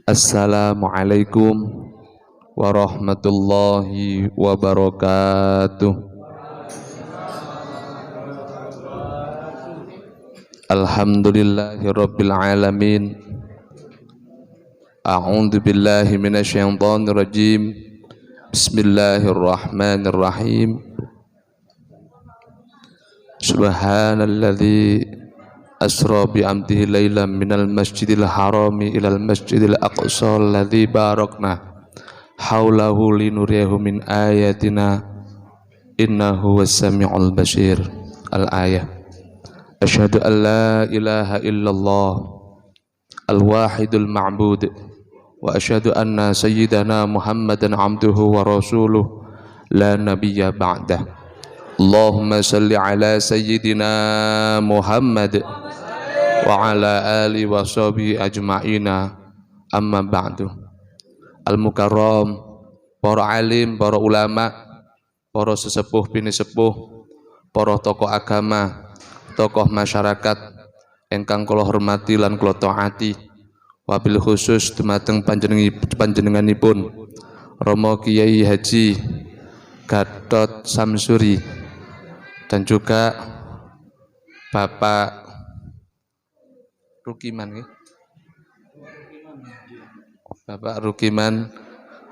Assalamualaikum warahmatullahi wabarakatuh. Alhamdulillahirabbil alamin. A'udzu billahi minasyaitonir rajim. Bismillahirrahmanirrahim. Subhanalladzi asra bi amdihi lailan minal masjidil harami ilal masjidil aqsa alladzi barakna haulahu linuriyahu min ayatina innahu was-sami'ul basir. Al-ayah. Asyhadu an la ilaha illallah al-wahidul ma'bud wa asyhadu anna sayyidana Muhammadan abduhu wa rasuluh la nabiyya ba'dah. Allahumma salli ala sayyidina Muhammad wa ala ali wa sahbihi ajma'ina amma ba'du. Al-mukarram, para alim, para ulama, para sesepuh bini sepuh, para tokoh agama, tokoh masyarakat ingkang kula hormati lan kula taati, wabil khusus dumateng panjenenganipun Romo Kiai Haji Gatot Samsuri dan juga Bapak Rukiman, Bapak Rukiman,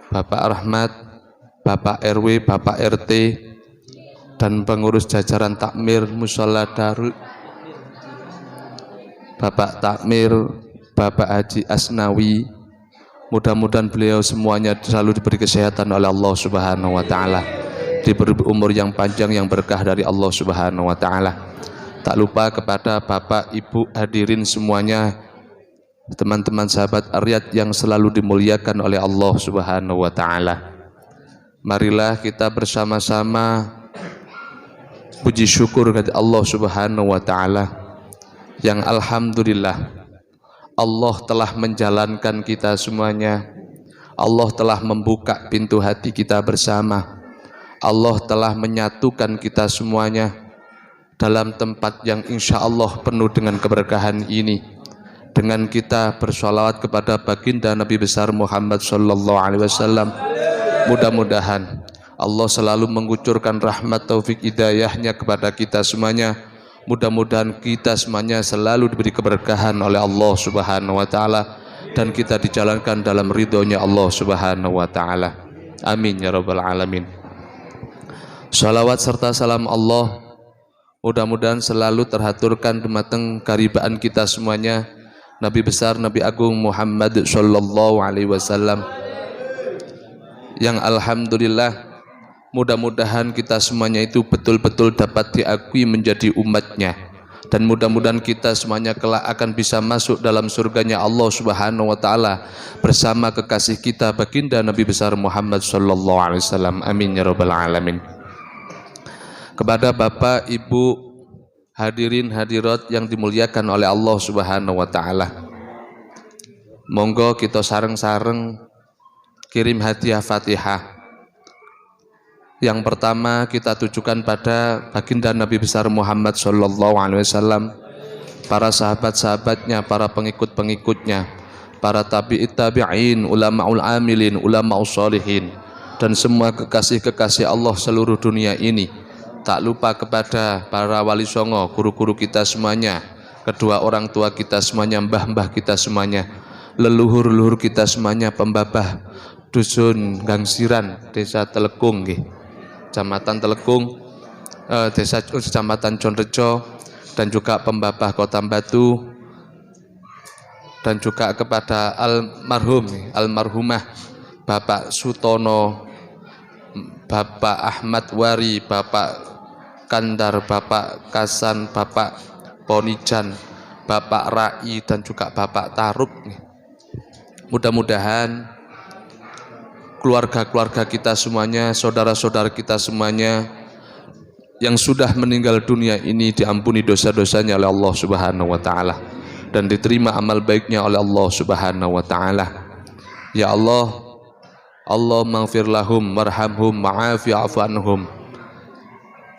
Bapak Rahmat, Bapak RW, Bapak RT, dan pengurus jajaran takmir Mushola Darul, Bapak Takmir, Bapak Haji Asnawi. Mudah-mudahan beliau semuanya selalu diberi kesehatan oleh Allah Subhanahu wa taala, diberi umur yang panjang yang berkah dari Allah Subhanahu wa taala. Tak lupa kepada Bapak Ibu hadirin semuanya, teman-teman sahabat Aryat yang selalu dimuliakan oleh Allah Subhanahu wa taala. Marilah kita bersama-sama puji syukur kepada Allah Subhanahu wa taala yang alhamdulillah Allah telah menjalankan kita semuanya. Allah telah membuka pintu hati kita bersama. Allah telah menyatukan kita semuanya dalam tempat yang insya Allah penuh dengan keberkahan ini, dengan kita bersolawat kepada baginda Nabi besar Muhammad sallallahu alaihi wasallam. Mudah-mudahan Allah selalu mengucurkan rahmat taufik hidayahnya kepada kita semuanya. Mudah-mudahan kita semuanya selalu diberi keberkahan oleh Allah Subhanahu wa taala dan kita dijalankan dalam ridhonya Allah Subhanahu wa taala. Amin ya rabbal alamin. Salawat serta salam Allah mudah-mudahan selalu terhaturkan dumateng karibaan kita semuanya Nabi besar Nabi agung Muhammad sallallahu alaihi wasallam yang alhamdulillah mudah-mudahan kita semuanya itu betul-betul dapat diakui menjadi umatnya, dan mudah-mudahan kita semuanya kelak akan bisa masuk dalam surganya Allah Subhanahu wa taala bersama kekasih kita baginda Nabi besar Muhammad sallallahu alaihi wasallam. Amin ya rabbal alamin. Kepada Bapak, Ibu, hadirin hadirat yang dimuliakan oleh Allah Subhanahu wa taala, monggo kita sareng-sareng kirim hadiah Fatihah. Yang pertama kita tujukan pada baginda Nabi besar Muhammad sallallahu alaihi wasallam, para sahabat-sahabatnya, para pengikut-pengikutnya, para tabi'it tabi'in, ulamaul amilin, ulamaul sholihin, dan semua kekasih-kekasih Allah seluruh dunia ini. Tak lupa kepada para wali songo, guru-guru kita semuanya, kedua orang tua kita semuanya, mbah-mbah kita semuanya, leluhur-leluhur kita semuanya, pembabah dusun Gangsiran, Desa Telekung, Kecamatan Telekung, Desa Kecamatan Jonrejo, dan juga pembabah Kota Batu, dan juga kepada almarhumah Bapak Sutono, Bapak Ahmad Wari, Bapak Kandar, Bapak Kasan, Bapak Ponijan, Bapak Rai, dan juga Bapak Tarub. Mudah-mudahan keluarga-keluarga kita semuanya, saudara-saudara kita semuanya yang sudah meninggal dunia ini diampuni dosa-dosanya oleh Allah Subhanahu wa taala dan diterima amal baiknya oleh Allah Subhanahu wa taala. Ya Allah, Allahumma ighfir lahum warhamhum wa'afi'afu anhum.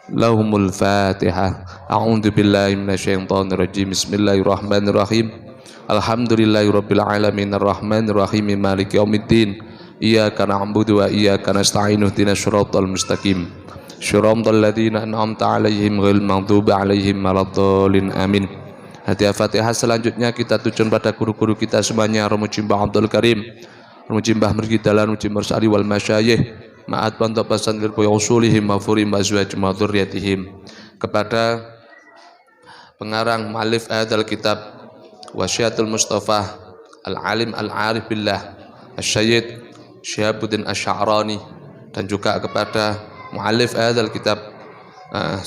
Lahumul Fatihah. A'udzu billahi minasyaitonir rajim. Bismillahirrahmanirrahim. Alhamdulillahirabbil alamin arrahmanir rahim maliki yaumiddin. Iyyaka na'budu wa iyyaka nasta'in ihdinas siratal mustaqim. Shiratal ladzina an'amta 'alaihim ghairil maghdubi 'alaihim waladdallin. Amin. Hadiah Fatihah selanjutnya kita tujuan pada guru-guru kita semuanya. Romujimbah Abdul Karim, Romujimbah Mergidalan, Romujimbah Sa'ri wal Masyayikh, Ma'at Pondok Pesantren Boya Usulihim, Mafurim Azwaj Madhuriyatihim. Kepada pengarang mu'allif hadal kitab Wasyiatul Mustafa Al-Alim Al-Arif Billah Asy-Syayyid Syihabuddin Asy-Sya'rani, dan juga kepada mu'allif hadal kitab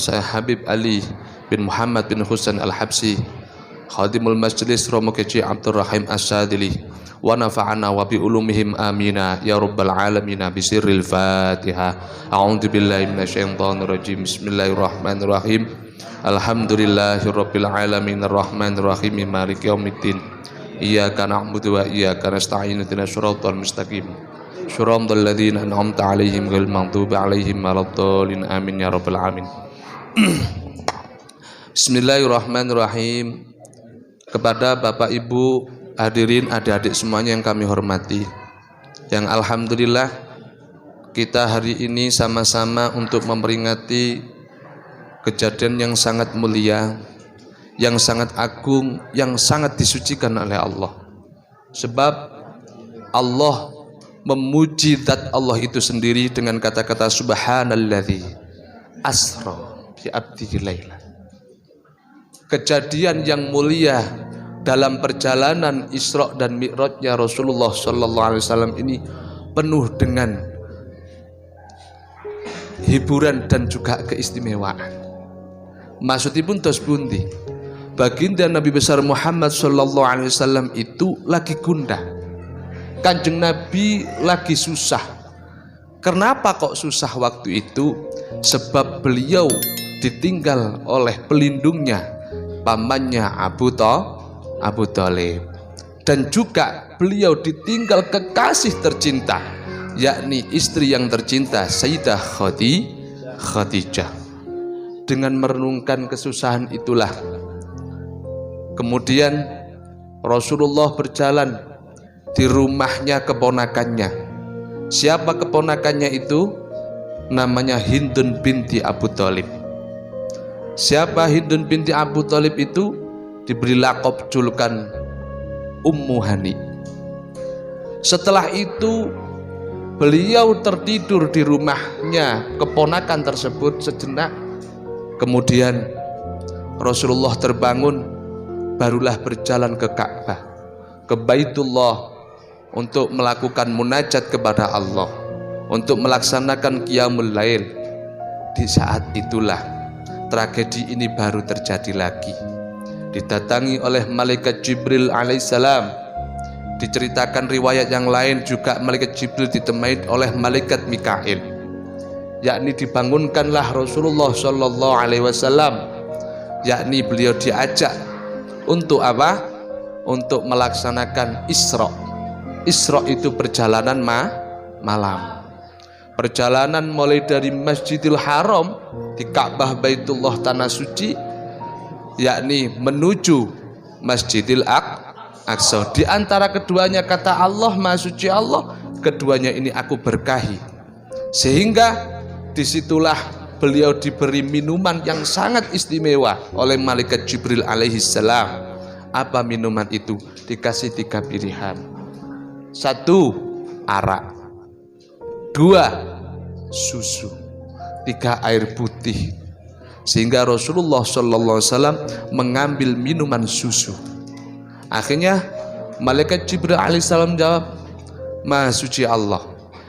saya Habib Ali bin Muhammad bin Husain Al-Habsi Khadimul Majlis Romo Keci Abdul Rahim As-Sadili, wa nafa'ana wa bi ulumihim amina ya rabbal alamin bisirril Fatihah. A'udzu billahi minasyaitonir rajim. Bismillahirrahmanirrahim. Alhamdulillahirabbil alamin arrahmanir rahim maliki yaumiddin. Iyyaka na'budu wa iyyaka nasta'in ihdinas siratal mustaqim. Shiratal ladzina an'amta 'alaihim ghairil maghdubi 'alaihim waladdallin. Amin ya rabbal alamin. Bismillahirrahmanirrahim. Kepada Bapak Ibu hadirin adik-adik semuanya yang kami hormati, yang alhamdulillah kita hari ini sama-sama untuk memperingati kejadian yang sangat mulia, yang sangat agung, yang sangat disucikan oleh Allah. Sebab Allah memuji zat Allah itu sendiri dengan kata-kata subhanalladzi asra bi abdihi laila. Kejadian yang mulia dalam perjalanan Isra dan Mi'rajnya Rasulullah sallallahu alaihi wasallam ini penuh dengan hiburan dan juga keistimewaan. Maksudipun dos pundi? Baginda Nabi besar Muhammad sallallahu alaihi wasallam itu lagi gundah. Kanjeng Nabi lagi susah. Kenapa kok susah waktu itu? Sebab beliau ditinggal oleh pelindungnya, pamannya Abu Thalib, dan juga beliau ditinggal kekasih tercinta, yakni istri yang tercinta Sayyidah Khadijah. Dengan merenungkan kesusahan itulah kemudian Rasulullah berjalan di rumahnya keponakannya. Siapa keponakannya itu? Namanya Hindun binti Abu Thalib. Siapa Hindun binti Abu Thalib itu? Diberi lakop julukan Ummu Hani. Setelah itu beliau tertidur di rumahnya keponakan tersebut sejenak. Kemudian Rasulullah terbangun, barulah berjalan ke Ka'bah, ke Baitullah, untuk melakukan munajat kepada Allah, untuk melaksanakan qiyamul lail. Di saat itulah tragedi ini baru terjadi lagi. Didatangi oleh malaikat Jibril alaihissalam. Diceritakan riwayat yang lain juga malaikat Jibril ditemani oleh malaikat Mikail, yakni dibangunkanlah Rasulullah sallallahu alaihi wasallam, yakni beliau diajak untuk apa? Untuk melaksanakan Isra. Isra itu perjalanan malam. Perjalanan mulai dari Masjidil Haram di Ka'bah Baitullah tanah suci, yakni menuju Masjidil Aqsa. Di antara keduanya kata Allah, Maha Suci Allah, keduanya ini aku berkahi. Sehingga disitulah beliau diberi minuman yang sangat istimewa oleh malaikat Jibril alaihissalam. Apa minuman itu? Dikasih 3 pilihan. 1, arak. 2, susu. 3, air putih. Sehingga Rasulullah sallallahu alaihi wasallam mengambil minuman susu. Akhirnya malaikat Jibril alaihissalam jawab, Maha Suci Allah,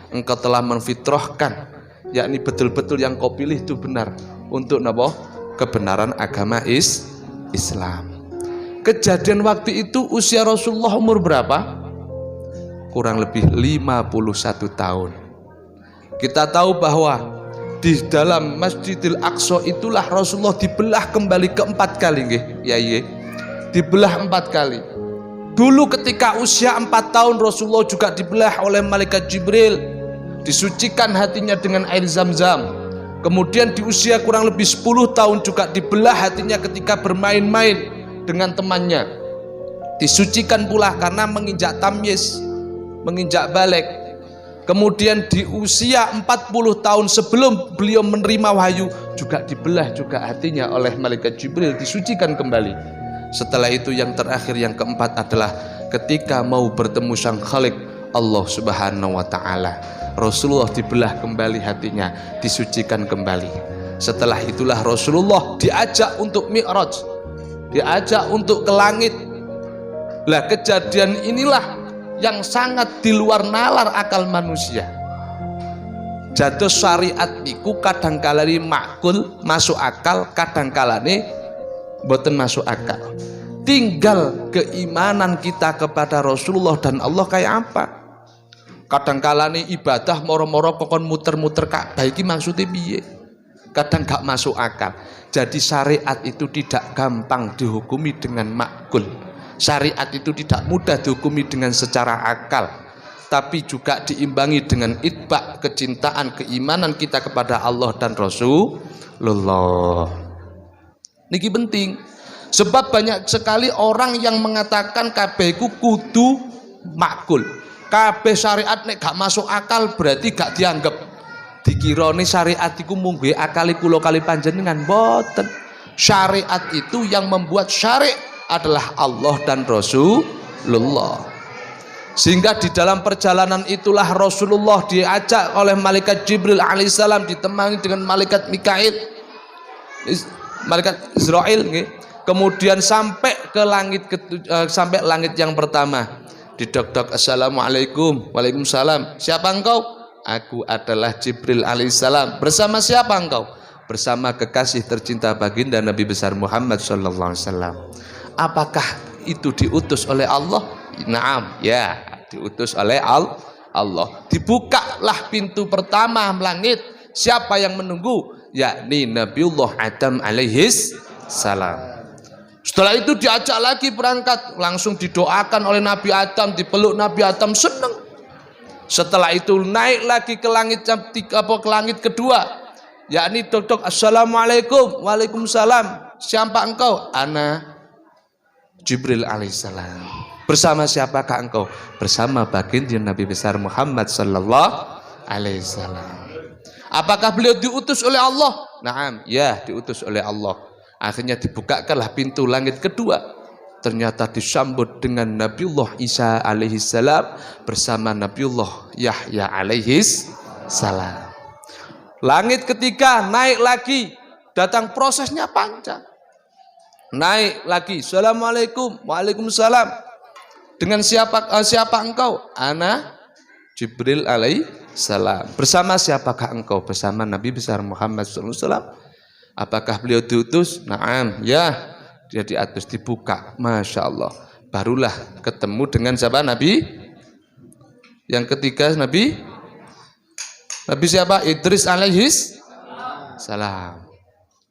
engkau telah menfitrahkan, yakni betul-betul yang kau pilih itu benar untuk napa? Kebenaran agama Islam. Kejadian waktu itu usia Rasulullah umur berapa? Kurang lebih 51 tahun. Kita tahu bahwa di dalam Masjidil Aqsa itulah Rasulullah dibelah kembali ke-4 kali, nggih, ya iya. Dibelah 4 kali. Dulu ketika usia 4 tahun Rasulullah juga dibelah oleh malaikat Jibril, disucikan hatinya dengan air Zam-Zam. Kemudian di usia kurang lebih 10 tahun juga dibelah hatinya ketika bermain-main dengan temannya. disucikan pula karena menginjak tamyiz, menginjak balik. Kemudian di usia 40 tahun sebelum beliau menerima wahyu juga dibelah juga hatinya oleh malaikat Jibril, disucikan kembali. Setelah itu yang terakhir, yang keempat adalah ketika mau bertemu Sang Khalik Allah Subhanahu wa taala, Rasulullah dibelah kembali hatinya, disucikan kembali. Setelah itulah Rasulullah diajak untuk Mi'raj, diajak untuk ke langit. Lah kejadian inilah yang sangat di luar nalar akal manusia. Jatuh syariat niku kadangkala ini makul, masuk akal, kadangkala ini boten masuk akal. Tinggal keimanan kita kepada Rasulullah dan Allah kayak apa. Kadangkala ini ibadah moro-moro kokon muter-muter Ka'bah iki maksudnya piye? Kadang gak masuk akal. Jadi syariat itu tidak gampang dihukumi dengan makul. Syariat itu tidak mudah dihukumi dengan secara akal, tapi juga diimbangi dengan itba, kecintaan, keimanan kita kepada Allah dan Rasulullah. Niki penting, sebab banyak sekali orang yang mengatakan kabeh iku kudu makul. Kabeh syariat nek gak masuk akal berarti gak dianggap. Dikirone syariat iku mung nggih akali kula kali panjenengan, boten. Syariat itu yang membuat syari' adalah Allah dan Rasulullah. Sehingga di dalam perjalanan itulah Rasulullah diajak oleh malaikat Jibril alaihissalam, ditemani dengan malaikat Mikail, malaikat Israel, kemudian sampai ke langit sampai langit yang pertama. Didok-dok, assalamualaikum. Waalaikumsalam. Siapa engkau? Aku adalah Jibril alaihissalam. Bersama siapa engkau? Bersama kekasih tercinta baginda Nabi besar Muhammad sallallahu alaihi wasallam. Apakah itu diutus oleh Allah? Naam, ya, diutus oleh Allah. Dibukalah pintu pertama langit. Siapa yang menunggu? Yakni Nabiullah Adam alaihis salam. Setelah itu diajak lagi berangkat, langsung didoakan oleh Nabi Adam, dipeluk Nabi Adam, senang. Setelah itu naik lagi ke langit ke langit kedua, yakni dok-dok, assalamualaikum. Waalaikumsalam. Siapa engkau? Ana Jibril alaihissalam. Bersama siapakah engkau? Bersama baginda Nabi besar Muhammad sallallahu alaihi wasallam. Apakah beliau diutus oleh Allah? Naam, ya, diutus oleh Allah. Akhirnya dibukakanlah pintu langit kedua. Ternyata disambut dengan Nabiullah Isa alaihissalam bersama Nabiullah Yahya alaihissalam. Langit ketiga naik lagi, datang prosesnya panjang. Naik lagi, assalamualaikum. Waalaikumsalam. Dengan siapa engkau? Ana Jibril alaihissalam. Bersama siapakah engkau? Bersama Nabi besar Muhammad sallallahu alaihi wasallam. Apakah beliau diutus? Naam, ya. Dia diatus, dibuka, masya Allah. Barulah ketemu dengan siapa? Nabi. Yang ketiga Nabi siapa? Idris alaihis salam.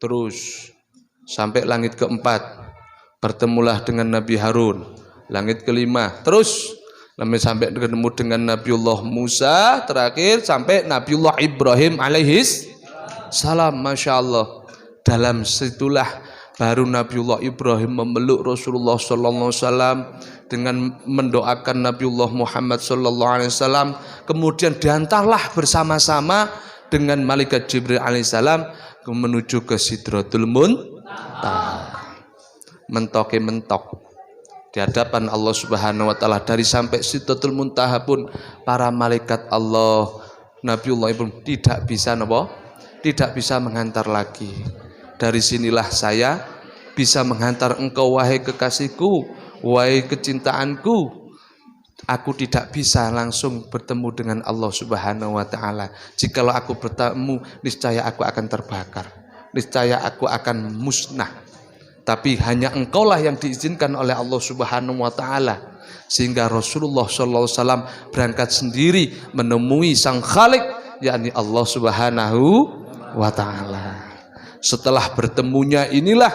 Terus sampai langit keempat, bertemulah dengan Nabi Harun. Langit kelima, terus sampai ketemu dengan Nabiullah Musa. Terakhir sampai Nabiullah Ibrahim alaihis salam, masya Allah. Dalam situlah baru Nabiullah Ibrahim memeluk Rasulullah sallallahu alaihi wasallam dengan mendoakan Nabiullah Muhammad sallallahu alaihi wasallam. Kemudian diantarlah bersama-sama dengan malaikat Jibril alaihissalam menuju ke Sidratul Muntaha. Mentok di hadapan Allah Subhanahu wa taala. Dari sampai Sidratul Muntaha pun para malaikat Allah, Nabiullah Ibrahim tidak bisa tidak bisa menghantar lagi. Dari sinilah saya bisa menghantar engkau wahai kekasihku, wahai kecintaanku. Aku tidak bisa langsung bertemu dengan Allah Subhanahu wa taala. Jikalau aku bertemu, niscaya aku akan terbakar, niscaya aku akan musnah. Tapi hanya engkaulah yang diizinkan oleh Allah Subhanahu wa taala. Sehingga Rasulullah sallallahu alaihi wasallam berangkat sendiri menemui Sang Khalik, yakni Allah Subhanahu wa taala. Setelah bertemunya inilah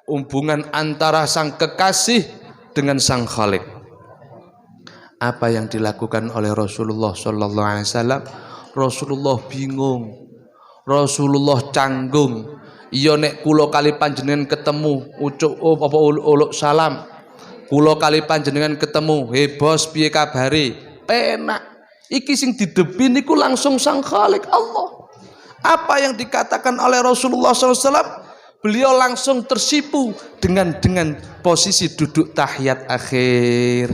hubungan antara sang kekasih dengan sang Khalik. Apa yang dilakukan oleh Rasulullah sallallahu alaihi wasallam? Rasulullah bingung, Rasulullah canggung. Iya nek kula kali panjenengan ketemu uluk salam, Kula kali panjenengan ketemu, "He bos, piye kabare?" Penak. Iki sing didebi niku langsung Sang Khalik Allah. Apa yang dikatakan oleh Rasulullah SAW, beliau langsung tersipu dengan posisi duduk tahiyat akhir.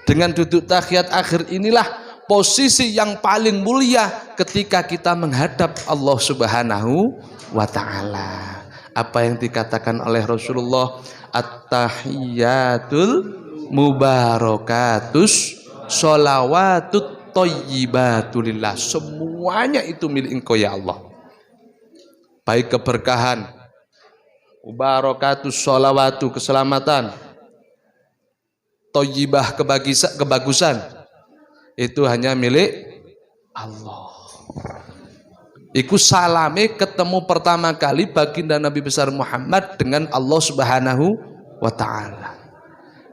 Dengan duduk tahiyat akhir inilah posisi yang paling mulia ketika kita menghadap Allah Subhanahu wa ta'ala. Apa yang dikatakan oleh Rasulullah, at-tahiyatul mubarakatus sholawatut thayyibatulillah. Semuanya itu milik Engkau ya Allah. Baik keberkahan, mubarakatus sholawatu keselamatan, thayyibah kebagusan, itu hanya milik Allah. Iku salame ketemu pertama kali baginda Nabi besar Muhammad dengan Allah Subhanahu wa ta'ala.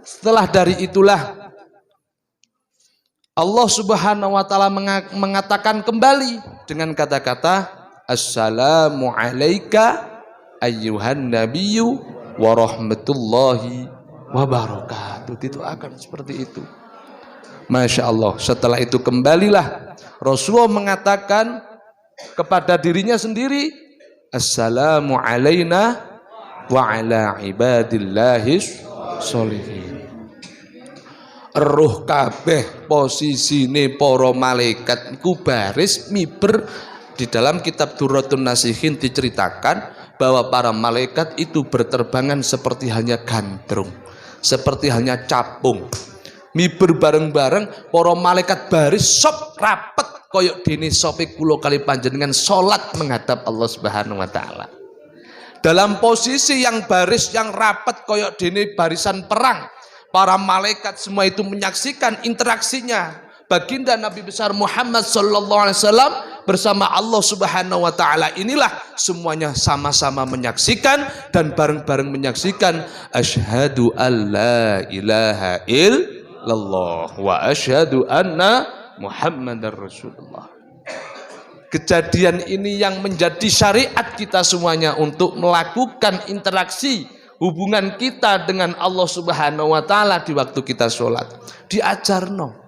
Setelah dari itulah Allah Subhanahu wa ta'ala mengatakan kembali dengan kata-kata, assalamu alayka ayyuhan nabiyyu wa rahmatullahi wa barakatuh. Itu akan seperti itu. Masya Allah. Setelah itu kembalilah Rasulullah mengatakan kepada dirinya sendiri, assalamu alayna wa ala ibadillahis sholihin. Roh kabeh posisine para malaikat iku baris miber. Di dalam kitab Durratun Nasihin diceritakan bahwa para malaikat itu berterbangan seperti halnya gandrung, seperti halnya capung. Miber bareng-bareng, para malaikat baris sop rapet koyok dene sope kula kali panjenengan salat menghadap Allah Subhanahu wa taala. Dalam posisi yang baris yang rapat koyok dene barisan perang, para malaikat semua itu menyaksikan interaksinya baginda Nabi besar Muhammad sallallahu alaihi wasallam bersama Allah Subhanahu wa taala. Inilah semuanya sama-sama menyaksikan dan bareng-bareng menyaksikan, asyhadu alla ilaha illallah wa asyhadu anna Muhammadar Rasulullah. Kejadian ini yang menjadi syariat kita semuanya untuk melakukan interaksi hubungan kita dengan Allah Subhanahu wa taala di waktu kita sholat. Diajarno.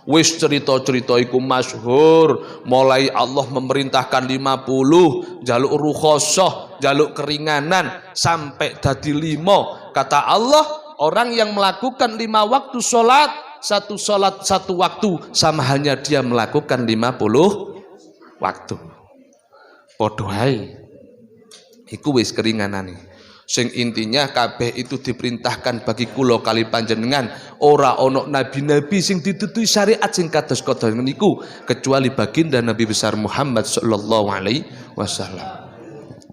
Wis cerita-cerita iku masyhur, mulai Allah memerintahkan 50, jaluk rukhsah, jaluk keringanan sampai dadi 5. Kata Allah, orang yang melakukan 5 waktu sholat, satu sholat satu waktu sama halnya dia melakukan 50 waktu. Padha ae. Iku wis keringanane. Sing intinya kabeh itu diperintahkan bagi kula kali panjenengan, ora ana nabi-nabi sing ditutuhi syariat sing kados-kados niku kecuali baginda Nabi besar Muhammad sallallahu alaihi wasallam.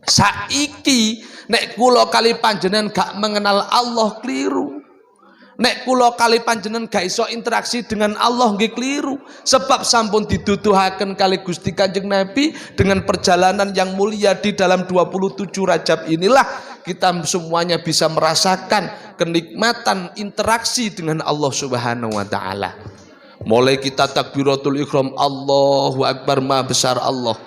Saiki nek kula kali panjenengan gak mengenal Allah keliru. Nek kula kali panjenengan gak iso interaksi dengan Allah nggih keliru. Sebab sampun diduduhaken kali Gusti Kanjeng Nabi dengan perjalanan yang mulia di dalam 27 Rajab inilah kita semuanya bisa merasakan kenikmatan interaksi dengan Allah Subhanahu wa taala. Mulai kita takbiratul ihram, Allahu Akbar, maha besar Allah.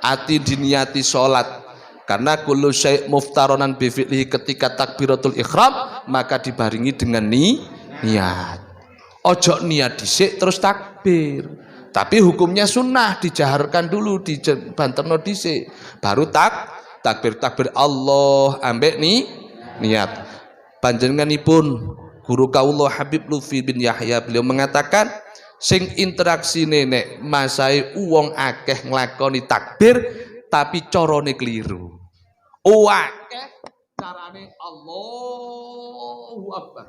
Ati diniati salat. Karena kullu syai' muftaronan bi fi'lihi, ketika takbiratul ihram maka dibaringi dengan niat. Ojo niat dhisik terus takbir. Tapi hukumnya sunnah, dijaharkan dulu, dibanterno dhisik. Baru takbir Allah ambek niat. Panjenenganipun guru kawula Habib Lutfi bin Yahya, beliau mengatakan sing interaksi nek masai wong akeh nglakoni takbir tapi carane keliru. Akeh carane Allahu Akbar.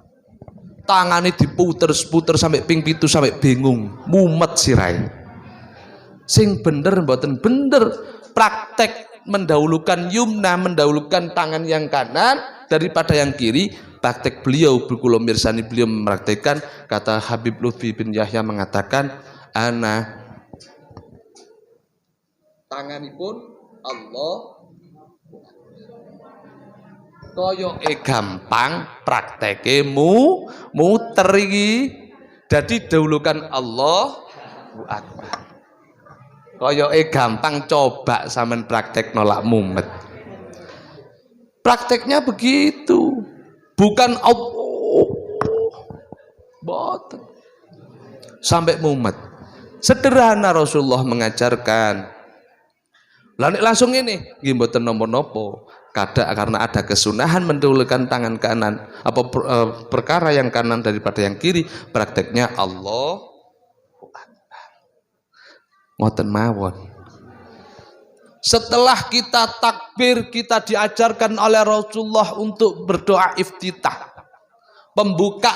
Tangane diputer-puter sampai ping 7 sampai bingung, mumet sirahe. Sing bener mboten bener, praktek mendahulukan yumna, mendahulukan tangan yang kanan daripada yang kiri. Praktek beliau berkula mirsani, beliau mempraktekkan, kata Habib Lutfi bin Yahya mengatakan, ana tanganipun Allah koyoke gampang, prakteke muter iki. Dadi dahulukan Allahu Akbar. Koyoke gampang, coba sampean praktek nolak mumet. Prakteknya begitu. Bukan Boten. Sampai mumet. Sederhana Rasulullah mengajarkan. Langsung ini, nggih mboten napa-napa. Karena ada kesunahan mendahulukan tangan kanan, perkara yang kanan daripada yang kiri, prakteknya Allah ngoten mawon. Setelah kita takbir, kita diajarkan oleh Rasulullah untuk berdoa iftitah, pembuka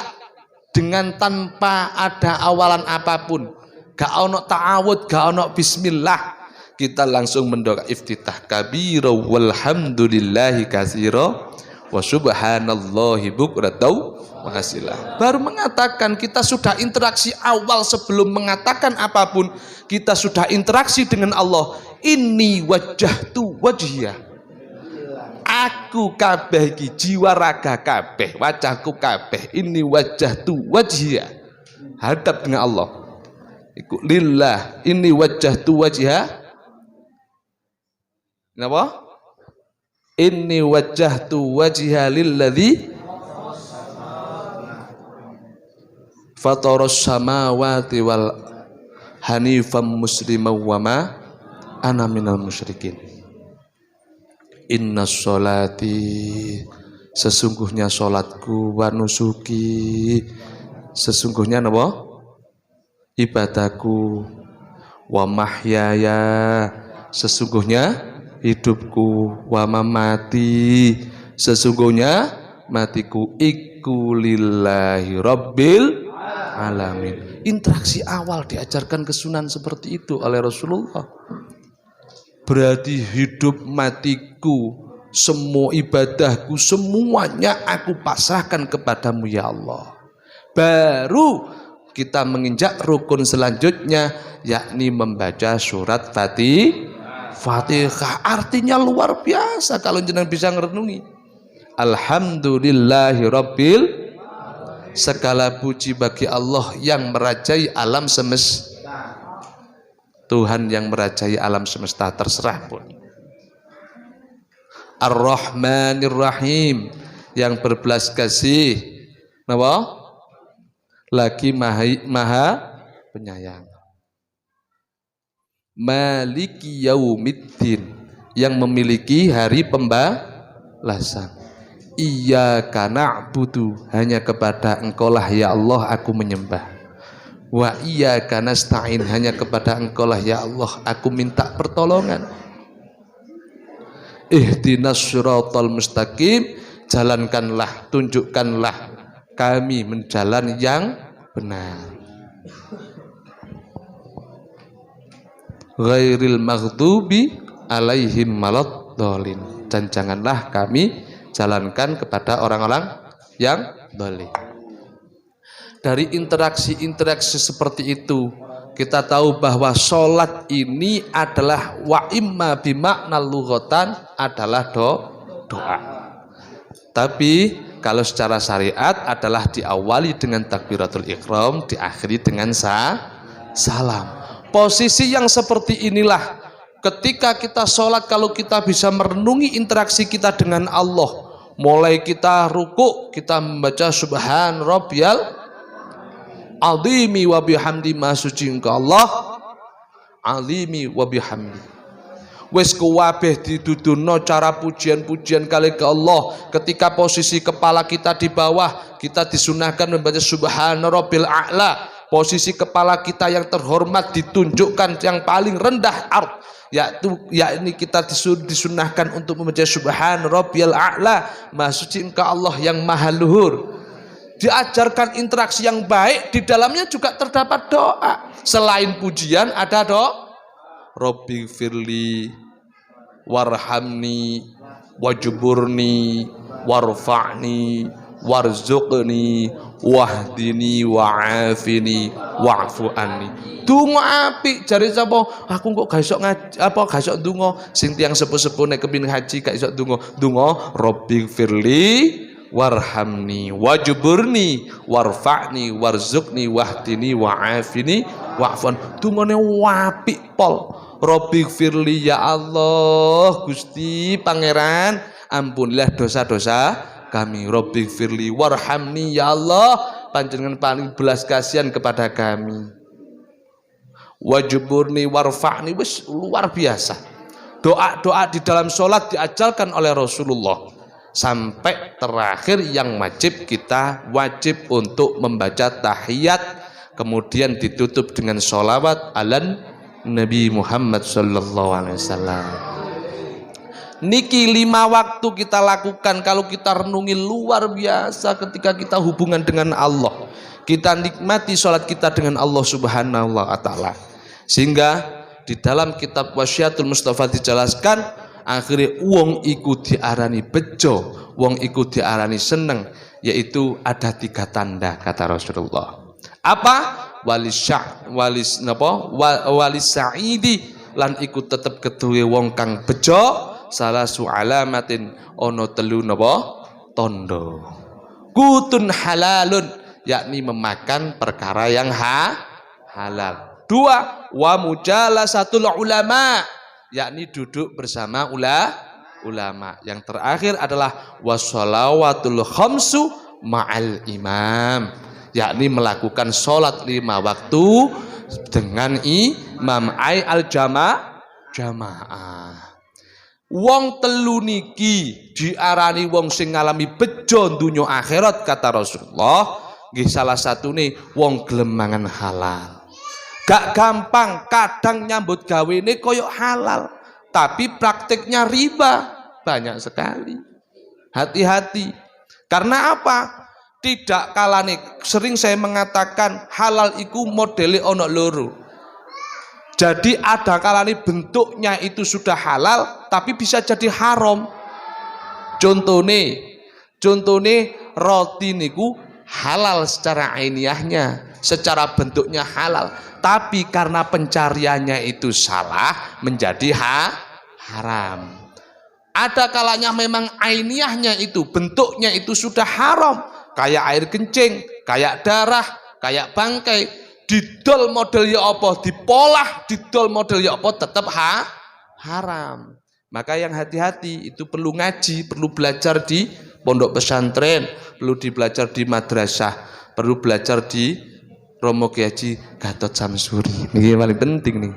dengan tanpa ada awalan apapun, gak ono ta'awud, gak ono bismillah. Kita langsung mendoa iftitah kabira walhamdulillahi katsira wa subhanallahi bukratan wa asila. Baru mengatakan kita sudah interaksi awal sebelum mengatakan apapun, kita sudah interaksi dengan Allah. Inni wajjahtu wajhiya. Aku kabeh iki jiwa raga kabeh, wajahku kabeh. Inni wajjahtu wajhiya. Hadap dengan Allah. Iku lillah, inni wajjahtu wajhiya. Napa? Inni wajjahtu wajhiya lilladzi fataras samawati wal hanifam musliman wa ma ana minal musyrikin. Innas sholati, sesungguhnya salatku, wa nusuki, sesungguhnya napa? Ibadahku, wa mahyaya, sesungguhnya hidupku, wa mamati, sesungguhnya matiku, iku lillahi rabbil alamin. Interaksi awal diajarkan kesunahan seperti itu oleh Rasulullah. Berarti hidup matiku, semua ibadahku, semuanya aku pasrahkan kepadamu ya Allah. Baru kita menginjak rukun selanjutnya, yakni membaca surat Fatihah. Artinya luar biasa kalau jenengan bisa merenungi. Alhamdulillahi rabbil, segala puji bagi Allah yang merajai alam semesta. Tuhan yang merajai alam semesta, terserah pun. Ar-Rahmanir Rahim, yang berbelas kasih. Napa? Lagi maha penyayang. Maliki yaumiddin, yang memiliki hari pembalasan. Iyyaka na'budu, hanya kepada Engkaulah ya Allah aku menyembah. Wa iyyaka nasta'in, hanya kepada Engkaulah ya Allah aku minta pertolongan. Ihdinas siratal mustaqim, jalankanlah, tunjukkanlah kami menjalan yang benar. Ghairil maghdubi alaihim waladdallin, dan janganlah kami jalankan kepada orang-orang yang dhalim. Dari interaksi-interaksi seperti itu kita tahu bahwa sholat ini adalah wa imma bimakna lughatan, adalah doa. Tapi kalau secara syariat adalah diawali dengan takbiratul ihram, diakhiri dengan salam. Posisi yang seperti inilah ketika kita sholat, kalau kita bisa merenungi interaksi kita dengan Allah. Mulai kita ruku, kita membaca subhan rabbiyal azimi wa bihamdi, maha suci engkau Allah, azimi wa bihamdi. Wis kuwabeh diduduno cara pujian-pujian kali ke Allah. Ketika posisi kepala kita di bawah, kita disunahkan membaca subhan rabbil a'la. Posisi kepala kita yang terhormat ditunjukkan yang paling rendah ard, yakni kita disunahkan untuk membaca subhan rabbiyal a'la, maha suci engkau Allah yang maha luhur. Diajarkan interaksi yang baik, di dalamnya juga terdapat doa. Selain pujian ada doa. Rabbi firli warhamni wajburni warfa'ni warzuqni wahdini wa'afini wa'fu anni. Donga apik jare sapa? Aku kok gak iso gak iso ndonga. Sing tiyang sepuh-sepuh nek kepengin haji gak iso ndonga. Ndonga Rabbi firli warhamni wajburni warfa'ni warzuqni wahdini wa'afini wa'fu anni. Dungane apik pol. Rabbi firli, ya Allah Gusti Pangeran, ampunilah dosa-dosa kami. Rabbi firli warhamni, ya Allah panjenengan paling belas kasihan kepada kami. Wajuburni warfa'ni, wis luar biasa. Doa-doa di dalam sholat diajarkan oleh Rasulullah. Sampai terakhir yang wajib, kita wajib untuk membaca tahiyat, kemudian ditutup dengan sholawat ala Nabi Muhammad sallallahu alaihi wasallam. Niki 5 waktu kita lakukan kalau kita renungi, luar biasa ketika kita hubungan dengan Allah. Kita nikmati sholat kita dengan Allah subhanahu wa ta'ala. Sehingga di dalam kitab Wasyiatul Mustafa dijelaskan, akhirnya wong iku diarani bejo, wong iku diarani seneng, yaitu ada 3 tanda kata Rasulullah. Apa? Walis sa'idi, lan iku tetep keduwe wong kang bejo, salah su alamatin ono telu napa tondo. Kutun halalun, yakni memakan perkara yang halal. 2, wa mujalasatul ulama, yakni duduk bersama ulama. Yang terakhir adalah wassalawatul khamsu ma'al imam, yakni melakukan sholat 5 waktu dengan imam al jamaah. Wong telu niki diarani wong sing ngalami bejo dunya akhirat kata Rasulullah. Nggih salah satune wong gelem mangan halal. Gak gampang, kadang nyambut gawene koyok halal, tapi prakteknya riba banyak sekali. Hati-hati. Karena apa? Tidak kalane, sering saya mengatakan halal iku modele ono loro. Jadi ada kalane bentuknya itu sudah halal, tapi bisa jadi haram. Contone roti niku halal secara ainiyahnya, secara bentuknya halal, tapi karena pencariannya itu salah menjadi haram. Ada kalanya memang ainiyahnya itu, bentuknya itu sudah haram, kayak air kencing, kayak darah, kayak bangkai, didol model ya apa, dipolah didol model ya apa, tetap haram. Maka yang hati-hati itu perlu ngaji, perlu belajar di pondok pesantren, perlu belajar di madrasah, perlu belajar di Romo Kiai Haji Gatot Samsuri. Ini paling penting nih.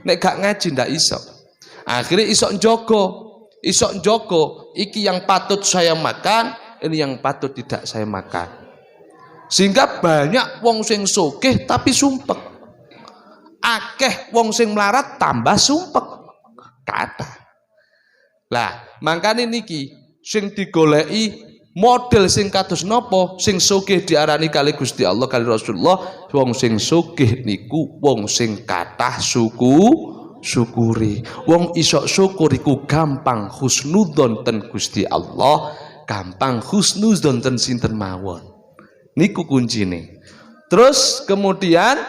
Nek gak ngaji ndak iso. Akhirnya iso njogo, iki yang patut saya makan, ini yang patut tidak saya makan. Sehingga banyak wong sing sugih tapi sumpek. Akeh wong sing melarat tambah sumpek. Kata. Lah, makane niki sing digoleki model sing kados napa, sing sugih diarani kali Gusti Allah kali Rasulullah, wong sing sugih niku wong sing kathah syukuri. Wong iso syukur iku gampang husnudzon ten Gusti Allah, gampang husnudzon ten sinten mawon. Niku kuncine. Terus kemudian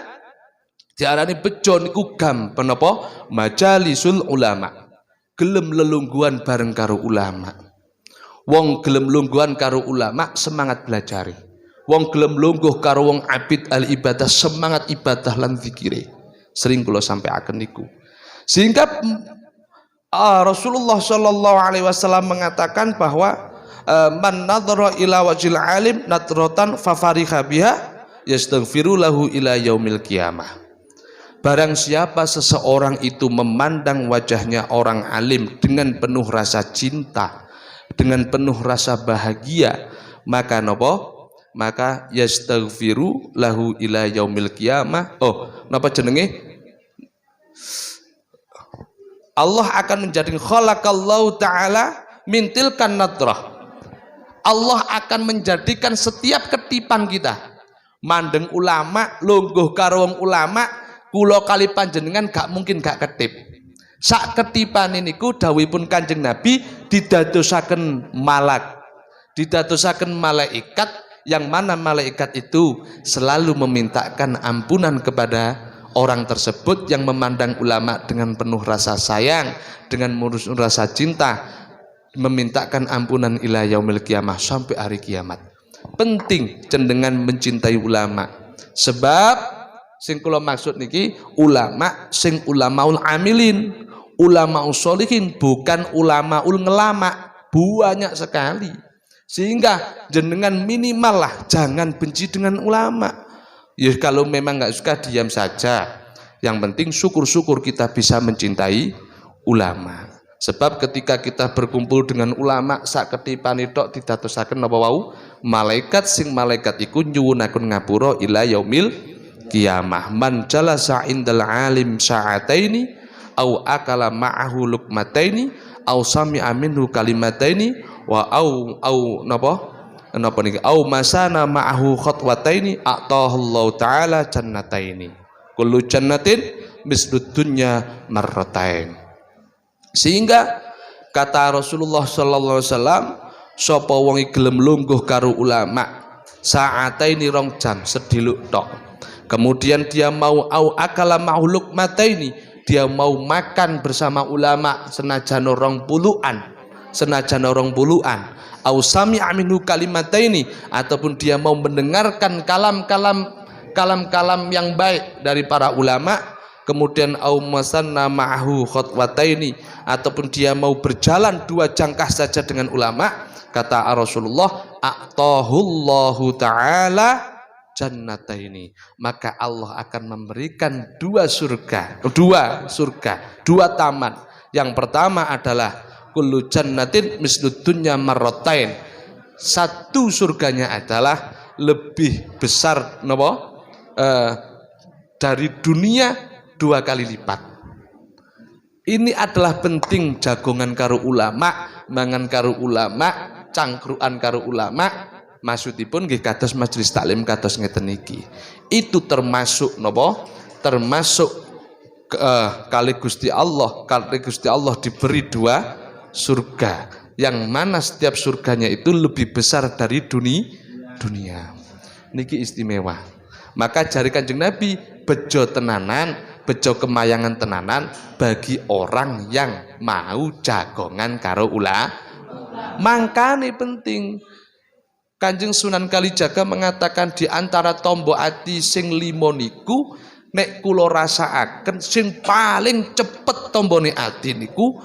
diarani bejo niku gampang napa? Majalisul ulama. Gelem lelungguhan bareng karo ulama. Wong gelem lungguhan karo ulama semangat belajari. Wong gelem lungguh karo wong abid al ibadah semangat ibadah lan zikire. Sering kula sampaiaken niku. Sehingga Rasulullah sallallahu alaihi wasallam mengatakan bahwa man nadhara ila wajhil alim nadratan fafariha biha yastaghfiru lahu ila yaumil qiyamah. Barang siapa seseorang itu memandang wajahnya orang alim dengan penuh rasa cinta, dengan penuh rasa bahagia, maka napa? Maka yastaghfiru lahu ila yaumil qiyamah. Oh, napa jenenge? Allah akan menjadikan khalaqallahu taala min tilkan nadrah. Allah akan menjadikan setiap ketipan kita. Mandeng ulama, lungguh karo wong ulama, kula kali panjenengan gak mungkin gak ketip. Sak ketipan niku dawuhipun Kanjeng Nabi didadosaken malaikat, yang mana malaikat itu selalu memintakan ampunan kepada orang tersebut yang memandang ulama dengan penuh rasa sayang, dengan penuh rasa cinta, memintakan ampunan ila yaumil qiyamah, sampai hari kiamat. Penting cendengan mencintai ulama, sebab sing kula maksud niki ulama sing ulamaul amilin, ulamaul sholihin, bukan ulamaul ngelama. Banyak sekali Sehingga jenengan minimal lah jangan benci dengan ulama. Ya kalau memang nggak suka diam saja. Yang penting syukur-syukur kita bisa mencintai ulama. Sebab ketika kita berkumpul dengan ulama sak ketipane tok didatosaken napa wau malaikat sing malaikat iku nyuwunaken ngapura ila yaumil qiyamah. Man jalasa indal alim sa'ataini au akala ma'ahu luqmataini au sami'a minhu kalimataini wa au napa niki au masana ma'ahu khatwataini atahullahu taala jannataini kullu jannatin mislud dunya marratain. Sehingga kata Rasulullah sallallahu alaihi wasallam sapa wong gelem lungguh karo ulama sa'ataini rong jam sediluk tok, kemudian dia mau au akala mauluk mataini, dia mau makan bersama ulama senajan rong puluhan au sami'a minhu kalimataini, ataupun dia mau mendengarkan kalam-kalam yang baik dari para ulama, kemudian au masanna ma'ahu khatwataini, ataupun dia mau berjalan 2 jangkah saja dengan ulama, kata Rasulullah a'tahullahu ta'ala jannataini, maka Allah akan memberikan 2 surga, 2 taman. Yang pertama adalah kullu jannatin mislud dunya marratain, satu surganya adalah lebih besar dari dunia 2 kali lipat. Ini adalah penting jagongan karo ulama, mangan karo ulama, cangkruan karo ulama, maksudipun nggih kados majelis taklim kados ngeten iki. Itu termasuk napa? Termasuk kali Gusti Allah diberi 2 surga, yang mana setiap surganya itu lebih besar dari dunia. Niki istimewa. Maka jari Kanjeng Nabi bejo tenanan, bejo kemayangan tenanan bagi orang yang mau jagongan karo ulama. Mangkane penting. Kanjeng Sunan Kalijaga mengatakan di antara tombo ati sing 5 niku nek kula rasakaken sing paling cepet tombone ati niku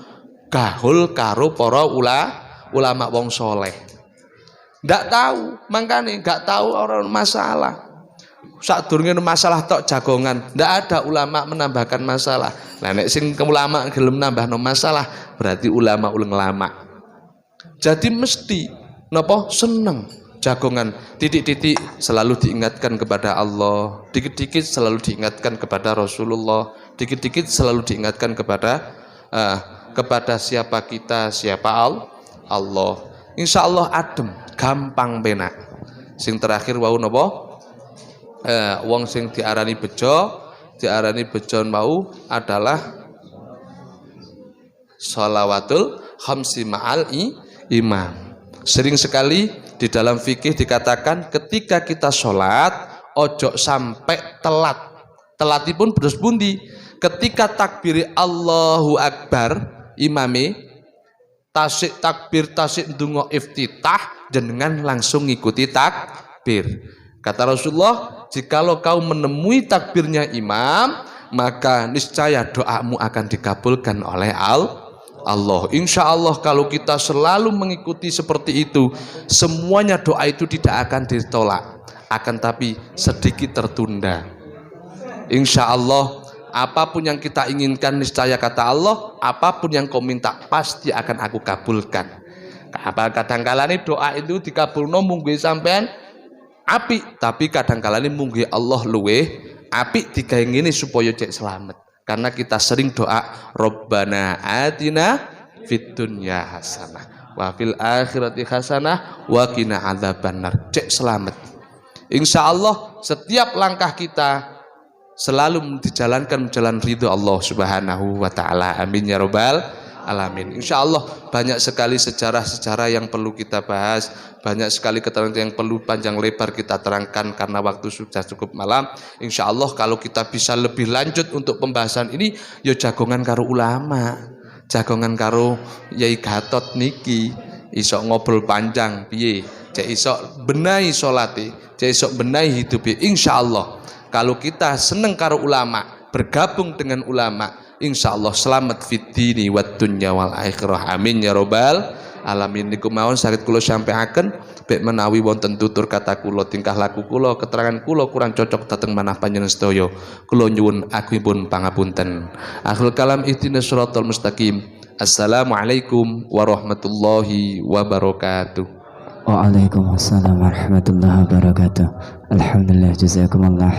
gahul karo para ulama wong soleh. Ndak tahu, mangkane nggak tahu orang masalah. Sadurunge masalah tok jagongan, ndak ada ulama menambahkan masalah. Lah nek sing ulama gelem nambahno masalah, berarti ulama uleng lama. Jadi mesti napa seneng jagongan, titik-titik selalu diingatkan kepada Allah, dikit-dikit selalu diingatkan kepada Rasulullah, dikit-dikit selalu diingatkan kepada siapa kita, siapa Allah. Insya Allah adem, gampang penak. Sing terakhir wau napa? Wong sing diarani bejo mau adalah sholawatul khamsi ma'al imam. Sering sekali di dalam fikih dikatakan ketika kita sholat ojo sampai telat. Telatipun bedos bundi. Ketika takbiri Allahu Akbar imame tasik takbir tasik ndonga iftitah, jenengan langsung ngikuti takbir. Kata Rasulullah, jikalau kau menemui takbirnya imam, maka niscaya doamu akan dikabulkan oleh Allah. Insya Allah kalau kita selalu mengikuti seperti itu, semuanya doa itu tidak akan ditolak, akan tapi sedikit tertunda. Insya Allah apapun yang kita inginkan, niscaya kata Allah, apapun yang kau minta pasti akan aku kabulkan. Kadang-kala ini doa itu dikabulno munggu sampean apik, tapi kadang-kala ini munggu Allah luweh apik digawe ngene supaya cek selamat. Karena kita sering doa Rabbana atina fid dunya hasanah wa fil akhirati hasanah wa qina adzabannar, cek selamat. Insya Allah setiap langkah kita selalu dijalankan jalan ridho Allah Subhanahu wa taala. Amin ya rabbal alamin. Insya Allah banyak sekali sejarah-sejarah yang perlu kita bahas, banyak sekali keterangan yang perlu panjang lebar kita terangkan karena waktu sudah cukup malam. Insya Allah kalau kita bisa lebih lanjut untuk pembahasan ini, ya jagongan karo ulama, jagongan karo Yai Gatot niki, iso ngobrol panjang piye, cek iso benahi salate, cek iso benahi hidup. Insya Allah kalau kita seneng karo ulama, bergabung dengan ulama, insyaallah selamat fid dini wad dunya wal akhirah. Amin ya robbal alamin. Niku mawon saged kula sampaiaken bek menawi wonten tutur kata kula, tingkah laku kula, keterangan kula kurang cocok dhateng manah panjenengan sedaya, kula nyuwun agungipun pangapunten. Akhirul kalam ihdinas shiratal mustaqim. Assalamualaikum warahmatullahi wabarakatuh. Waalaikumsalam warahmatullahi wabarakatuh. Alhamdulillah, jazakumullah.